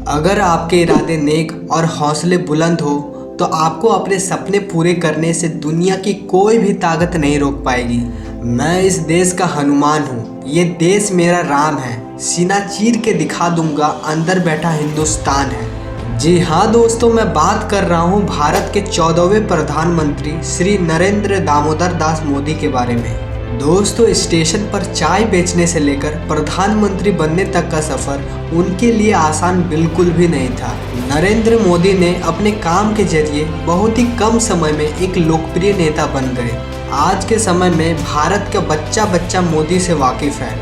अगर आपके इरादे नेक और हौसले बुलंद हो तो आपको अपने सपने पूरे करने से दुनिया की कोई भी ताकत नहीं रोक पाएगी। मैं इस देश का हनुमान हूँ, ये देश मेरा राम है, सीना चीर के दिखा दूंगा अंदर बैठा हिंदुस्तान है। जी हाँ दोस्तों, मैं बात कर रहा हूँ भारत के 14वें प्रधानमंत्री श्री नरेंद्र दामोदर दास मोदी के बारे में। दोस्तों, स्टेशन पर चाय बेचने से लेकर प्रधानमंत्री बनने तक का सफर उनके लिए आसान बिल्कुल भी नहीं था। नरेंद्र मोदी ने अपने काम के जरिए बहुत ही कम समय में एक लोकप्रिय नेता बन गए। आज के समय में भारत का बच्चा बच्चा मोदी से वाकिफ है,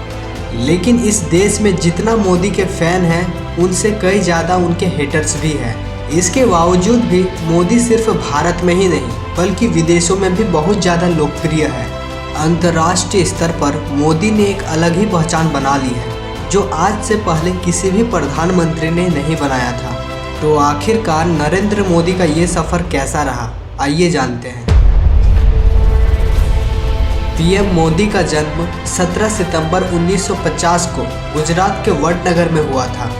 लेकिन इस देश में जितना मोदी के फैन हैं उनसे कई ज़्यादा उनके हेटर्स भी हैं। इसके बावजूद भी मोदी सिर्फ भारत में ही नहीं बल्कि विदेशों में भी बहुत ज़्यादा लोकप्रिय है। अंतर्राष्ट्रीय स्तर पर मोदी ने एक अलग ही पहचान बना ली है जो आज से पहले किसी भी प्रधानमंत्री ने नहीं बनाया था। तो आखिरकार नरेंद्र मोदी का ये सफ़र कैसा रहा, आइए जानते हैं। पीएम मोदी का जन्म 17 सितंबर 1950 को गुजरात के वडनगर में हुआ था।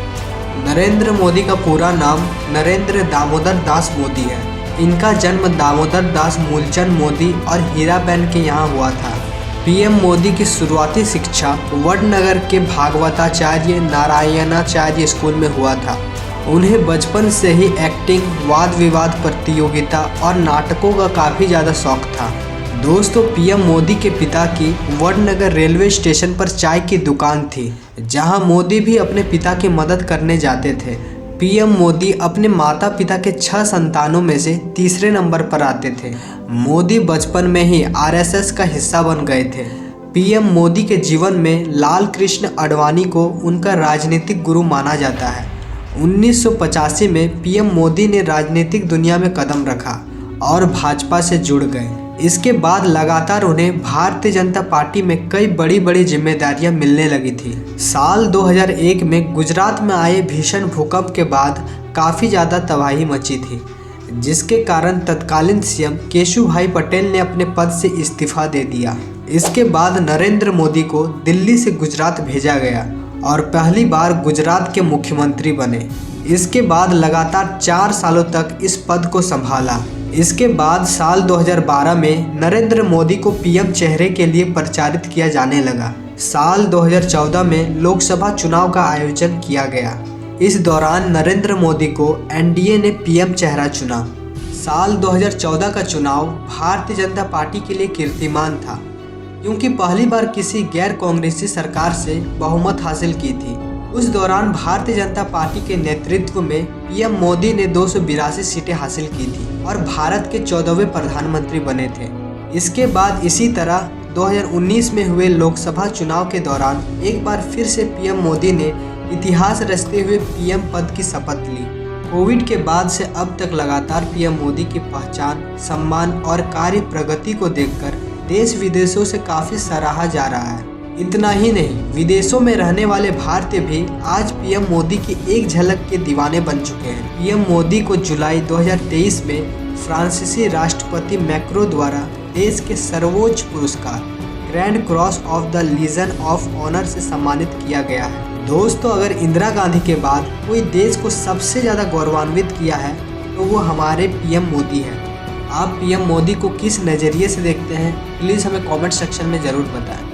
नरेंद्र मोदी का पूरा नाम नरेंद्र दामोदर दास मोदी है। इनका जन्म दामोदर दास मूलचंद मोदी और हीराबेन के यहाँ हुआ था। पीएम मोदी की शुरुआती शिक्षा वडनगर के भागवताचार्य नारायणाचार्य स्कूल में हुआ था। उन्हें बचपन से ही एक्टिंग, वाद विवाद प्रतियोगिता और नाटकों का काफ़ी ज़्यादा शौक था। दोस्तों, पीएम मोदी के पिता की वडनगर रेलवे स्टेशन पर चाय की दुकान थी, जहां मोदी भी अपने पिता की मदद करने जाते थे। पीएम मोदी अपने माता पिता के 6 संतानों में से तीसरे नंबर पर आते थे। मोदी बचपन में ही आरएसएस का हिस्सा बन गए थे। पीएम मोदी के जीवन में लाल कृष्ण आडवाणी को उनका राजनीतिक गुरु माना जाता है। 1985 में पीएम मोदी ने राजनीतिक दुनिया में कदम रखा और भाजपा से जुड़ गए। इसके बाद लगातार उन्हें भारतीय जनता पार्टी में कई बड़ी बड़ी जिम्मेदारियां मिलने लगी थी। साल 2001 में गुजरात में आए भीषण भूकंप के बाद काफ़ी ज़्यादा तबाही मची थी, जिसके कारण तत्कालीन सीएम केशुभाई पटेल ने अपने पद से इस्तीफा दे दिया। इसके बाद नरेंद्र मोदी को दिल्ली से गुजरात भेजा गया और पहली बार गुजरात के मुख्यमंत्री बने। इसके बाद लगातार 4 सालों तक इस पद को संभाला। इसके बाद साल 2012 में नरेंद्र मोदी को पीएम चेहरे के लिए प्रचारित किया जाने लगा। साल 2014 में लोकसभा चुनाव का आयोजन किया गया। इस दौरान नरेंद्र मोदी को एनडीए ने पीएम चेहरा चुना। साल 2014 का चुनाव भारतीय जनता पार्टी के लिए कीर्तिमान था, क्योंकि पहली बार किसी गैर कांग्रेसी सरकार से बहुमत हासिल की थी। उस दौरान भारतीय जनता पार्टी के नेतृत्व में पीएम मोदी ने 282 सीटें हासिल की थी और भारत के 14वें प्रधानमंत्री बने थे। इसके बाद इसी तरह 2019 में हुए लोकसभा चुनाव के दौरान एक बार फिर से पीएम मोदी ने इतिहास रचते हुए पीएम पद की शपथ ली। कोविड के बाद से अब तक लगातार पीएम मोदी की पहचान, सम्मान और कार्य प्रगति को देखकर देश विदेशों से काफ़ी सराहा जा रहा है। इतना ही नहीं, विदेशों में रहने वाले भारतीय भी आज पीएम मोदी की एक झलक के दीवाने बन चुके हैं। पीएम मोदी को जुलाई 2023 में फ्रांसीसी राष्ट्रपति मैक्रो द्वारा देश के सर्वोच्च पुरस्कार Grand Cross of the Legion of Honour से सम्मानित किया गया है। दोस्तों, अगर इंदिरा गांधी के बाद कोई देश को सबसे ज़्यादा गौरवान्वित किया है तो वो हमारे पीएम मोदी हैं। आप पीएम मोदी को किस नज़रिए से देखते हैं, प्लीज़ हमें कॉमेंट सेक्शन में ज़रूर बताएं।